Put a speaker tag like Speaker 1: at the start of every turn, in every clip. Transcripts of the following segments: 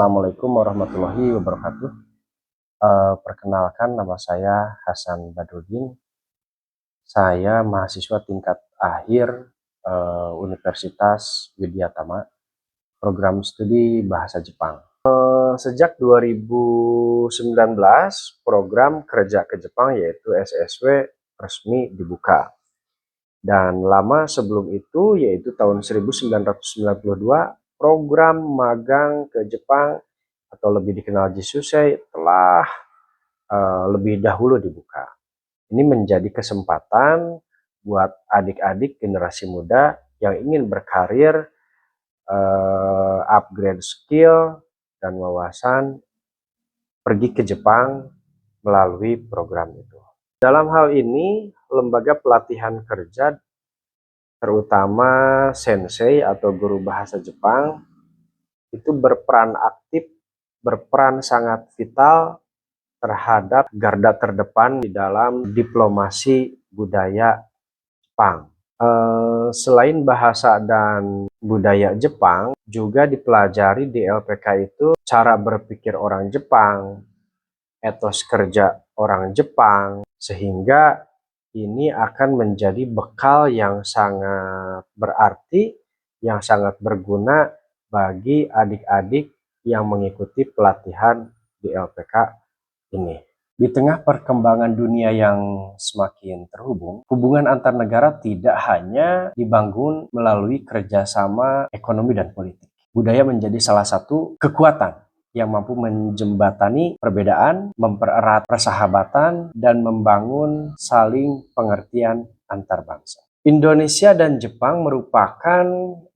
Speaker 1: Assalamualaikum warahmatullahi wabarakatuh. Perkenalkan, nama saya Hasan Badrudin. Saya mahasiswa tingkat akhir Universitas Widyatama, program studi Bahasa Jepang. Sejak 2019, program kerja ke Jepang yaitu SSW resmi dibuka. Dan lama sebelum itu, yaitu tahun 1992, program magang ke Jepang atau lebih dikenal Jisusei telah lebih dahulu dibuka. Ini menjadi kesempatan buat adik-adik generasi muda yang ingin berkarir, upgrade skill dan wawasan, pergi ke Jepang melalui program itu. Dalam hal ini, lembaga pelatihan kerja, terutama sensei atau guru bahasa Jepang, itu berperan aktif, berperan sangat vital terhadap garda terdepan di dalam diplomasi budaya Jepang. Selain bahasa dan budaya Jepang, juga dipelajari di LPK itu cara berpikir orang Jepang, etos kerja orang Jepang, sehingga ini akan menjadi bekal yang sangat berarti, yang sangat berguna bagi adik-adik yang mengikuti pelatihan di LPK ini. Di tengah perkembangan dunia yang semakin terhubung, hubungan antar negara tidak hanya dibangun melalui kerjasama ekonomi dan politik. Budaya menjadi salah satu kekuatan yang mampu menjembatani perbedaan, mempererat persahabatan, dan membangun saling pengertian antar bangsa. Indonesia dan Jepang merupakan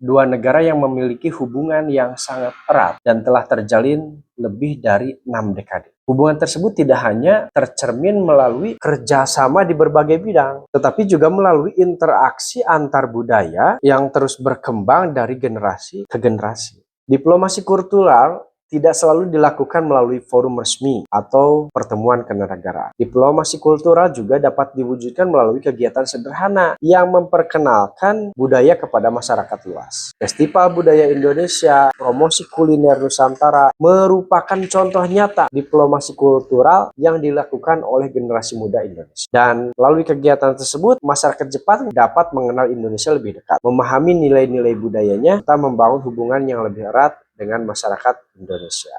Speaker 1: dua negara yang memiliki hubungan yang sangat erat dan telah terjalin lebih dari 6 dekade. Hubungan tersebut tidak hanya tercermin melalui kerjasama di berbagai bidang, tetapi juga melalui interaksi antar budaya yang terus berkembang dari generasi ke generasi. Diplomasi kultural tidak selalu dilakukan melalui forum resmi atau pertemuan kenegaraan. Diplomasi kultural juga dapat diwujudkan melalui kegiatan sederhana yang memperkenalkan budaya kepada masyarakat luas. Festival Budaya Indonesia, promosi kuliner Nusantara merupakan contoh nyata diplomasi kultural yang dilakukan oleh generasi muda Indonesia. Dan melalui kegiatan tersebut, masyarakat Jepang dapat mengenal Indonesia lebih dekat, memahami nilai-nilai budayanya, serta membangun hubungan yang lebih erat dengan masyarakat Indonesia.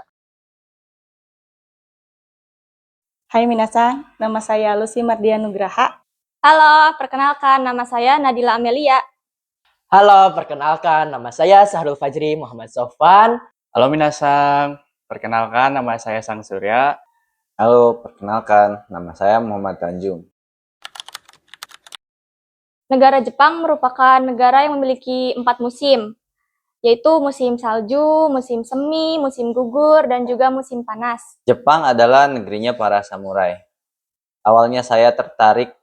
Speaker 2: Hai minasan, nama saya Lucy Mardia Nugraha.
Speaker 3: Halo, perkenalkan nama saya Nadila Amelia.
Speaker 4: Halo, perkenalkan nama saya Sahrul Fajri Muhammad Sofwan.
Speaker 5: Halo minasan, perkenalkan nama saya Sang Surya.
Speaker 6: Halo, perkenalkan nama saya Muhammad Tanjung.
Speaker 3: Negara Jepang merupakan negara yang memiliki 4 musim, yaitu musim salju, musim semi, musim gugur, dan juga musim panas.
Speaker 6: Jepang adalah negerinya para samurai. Awalnya saya tertarik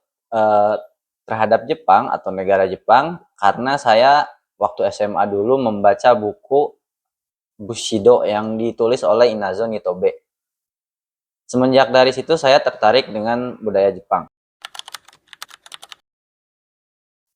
Speaker 6: terhadap Jepang atau negara Jepang karena saya waktu SMA dulu membaca buku Bushido yang ditulis oleh Inazo Nitobe. Semenjak dari situ saya tertarik dengan budaya Jepang.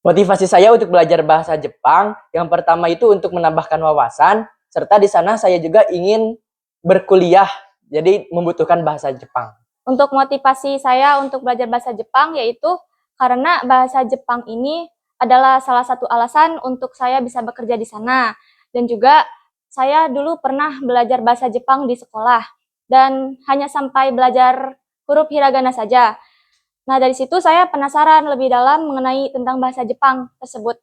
Speaker 4: Motivasi saya untuk belajar bahasa Jepang yang pertama itu untuk menambahkan wawasan, serta di sana saya juga ingin berkuliah, jadi membutuhkan bahasa Jepang.
Speaker 3: Untuk motivasi saya untuk belajar bahasa Jepang yaitu karena bahasa Jepang ini adalah salah satu alasan untuk saya bisa bekerja di sana. Dan juga saya dulu pernah belajar bahasa Jepang di sekolah dan hanya sampai belajar huruf hiragana saja. Nah, dari situ saya penasaran lebih dalam mengenai tentang bahasa Jepang tersebut.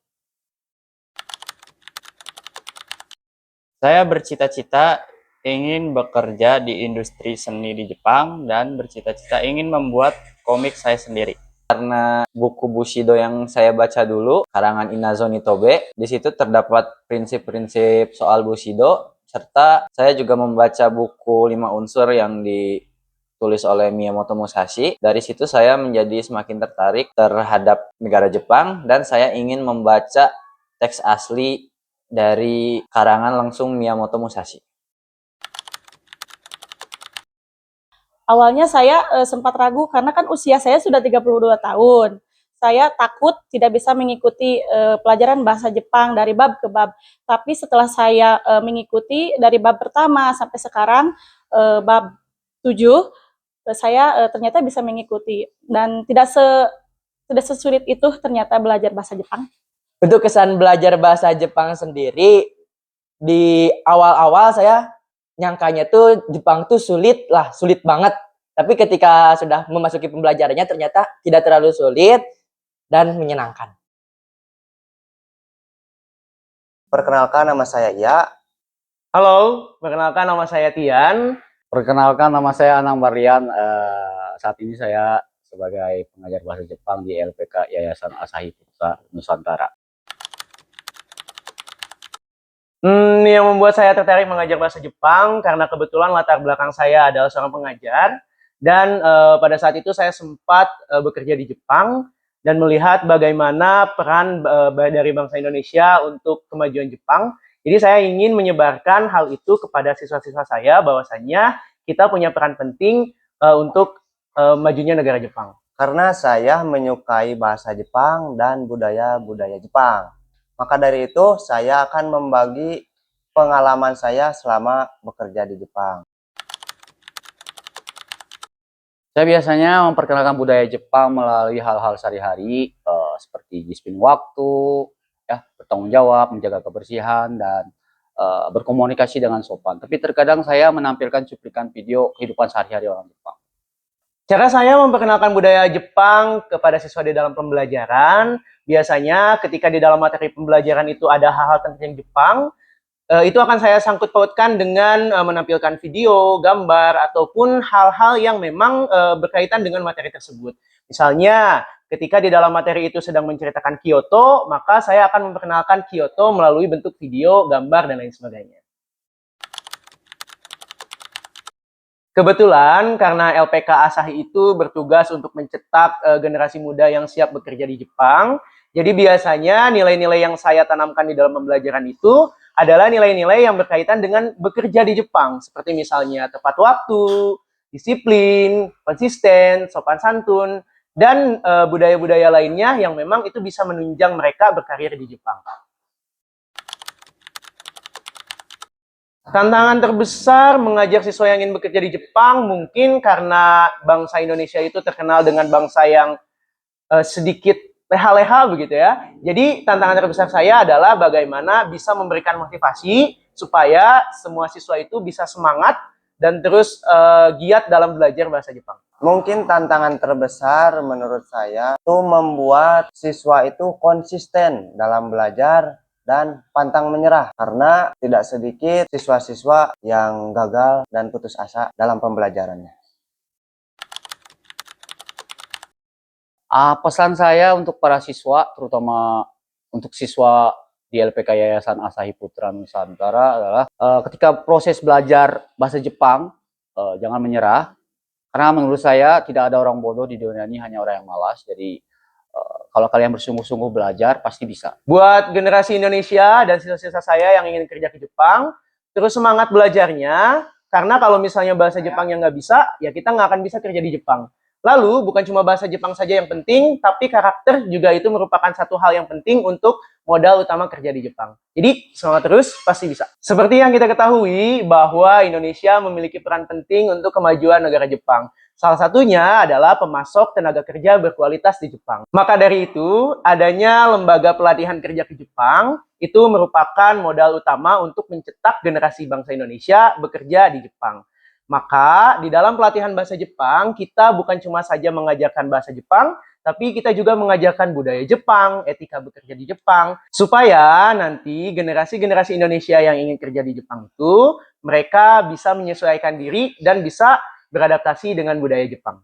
Speaker 5: Saya bercita-cita ingin bekerja di industri seni di Jepang dan bercita-cita ingin membuat komik saya sendiri.
Speaker 6: Karena buku Bushido yang saya baca dulu, karangan Inazo Nitobe, di situ terdapat prinsip-prinsip soal Bushido, serta saya juga membaca buku 5 unsur yang ditulis oleh Miyamoto Musashi. Dari situ saya menjadi semakin tertarik terhadap negara Jepang dan saya ingin membaca teks asli dari karangan langsung Miyamoto Musashi.
Speaker 2: Awalnya saya sempat ragu karena kan usia saya sudah 32 tahun. saya takut tidak bisa mengikuti pelajaran bahasa Jepang dari bab ke bab. Tapi setelah saya mengikuti dari bab pertama sampai sekarang bab 7, saya ternyata bisa mengikuti dan tidak sesulit itu ternyata belajar bahasa Jepang.
Speaker 4: Untuk kesan belajar bahasa Jepang sendiri, di awal-awal saya nyangkanya tuh Jepang tuh sulit banget. Tapi ketika sudah memasuki pembelajarannya ternyata tidak terlalu sulit dan menyenangkan.
Speaker 7: Perkenalkan, nama saya Ia.
Speaker 8: Halo, perkenalkan nama saya Tian.
Speaker 9: Perkenalkan, nama saya Anang Marlian. Saat ini saya sebagai pengajar bahasa Jepang di LPK Yayasan Asahi Putra Nusantara.
Speaker 8: Yang membuat saya tertarik mengajar bahasa Jepang karena kebetulan latar belakang saya adalah seorang pengajar dan pada saat itu saya sempat bekerja di Jepang dan melihat bagaimana peran dari bangsa Indonesia untuk kemajuan Jepang. Jadi saya ingin menyebarkan hal itu kepada siswa-siswa saya bahwasanya kita punya peran penting untuk majunya negara Jepang.
Speaker 7: Karena saya menyukai bahasa Jepang dan budaya-budaya Jepang. Maka dari itu saya akan membagi pengalaman saya selama bekerja di Jepang.
Speaker 9: Saya biasanya memperkenalkan budaya Jepang melalui hal-hal sehari-hari seperti disiplin waktu, ya, bertanggung jawab, menjaga kebersihan, dan berkomunikasi dengan sopan. Tapi terkadang saya menampilkan cuplikan video kehidupan sehari-hari orang Jepang.
Speaker 8: Cara saya memperkenalkan budaya Jepang kepada siswa di dalam pembelajaran, biasanya ketika di dalam materi pembelajaran itu ada hal-hal tentang Jepang, itu akan saya sangkut pautkan dengan menampilkan video, gambar, ataupun hal-hal yang memang berkaitan dengan materi tersebut. Misalnya, ketika di dalam materi itu sedang menceritakan Kyoto, maka saya akan memperkenalkan Kyoto melalui bentuk video, gambar, dan lain sebagainya. Kebetulan karena LPK Asahi itu bertugas untuk mencetak generasi muda yang siap bekerja di Jepang, jadi biasanya nilai-nilai yang saya tanamkan di dalam pembelajaran itu adalah nilai-nilai yang berkaitan dengan bekerja di Jepang, seperti misalnya tepat waktu, disiplin, konsisten, sopan santun, dan budaya-budaya lainnya yang memang itu bisa menunjang mereka berkarir di Jepang. Tantangan terbesar mengajar siswa yang ingin bekerja di Jepang mungkin karena bangsa Indonesia itu terkenal dengan bangsa yang sedikit leha-leha begitu ya. Jadi tantangan terbesar saya adalah bagaimana bisa memberikan motivasi supaya semua siswa itu bisa semangat dan terus giat dalam belajar bahasa Jepang.
Speaker 7: Mungkin tantangan terbesar menurut saya itu membuat siswa itu konsisten dalam belajar dan pantang menyerah, karena tidak sedikit siswa-siswa yang gagal dan putus asa dalam pembelajarannya.
Speaker 9: Pesan saya untuk para siswa, terutama untuk siswa di LPK Yayasan Asahi Putra Nusantara adalah ketika proses belajar bahasa Jepang, jangan menyerah. Karena menurut saya tidak ada orang bodoh di dunia ini, hanya orang yang malas. Jadi kalau kalian bersungguh-sungguh belajar, pasti bisa.
Speaker 8: Buat generasi Indonesia dan siswa-siswa saya yang ingin kerja ke Jepang, terus semangat belajarnya, karena kalau misalnya bahasa Jepang yang nggak bisa, ya kita nggak akan bisa kerja di Jepang. Lalu, bukan cuma bahasa Jepang saja yang penting, tapi karakter juga itu merupakan satu hal yang penting untuk modal utama kerja di Jepang. Jadi, semangat terus, pasti bisa. Seperti yang kita ketahui, bahwa Indonesia memiliki peran penting untuk kemajuan negara Jepang. Salah satunya adalah pemasok tenaga kerja berkualitas di Jepang. Maka dari itu, adanya lembaga pelatihan kerja ke Jepang, itu merupakan modal utama untuk mencetak generasi bangsa Indonesia bekerja di Jepang. Maka di dalam pelatihan bahasa Jepang, kita bukan cuma saja mengajarkan bahasa Jepang, tapi kita juga mengajarkan budaya Jepang, etika bekerja di Jepang, supaya nanti generasi-generasi Indonesia yang ingin kerja di Jepang itu, mereka bisa menyesuaikan diri dan bisa beradaptasi dengan budaya Jepang.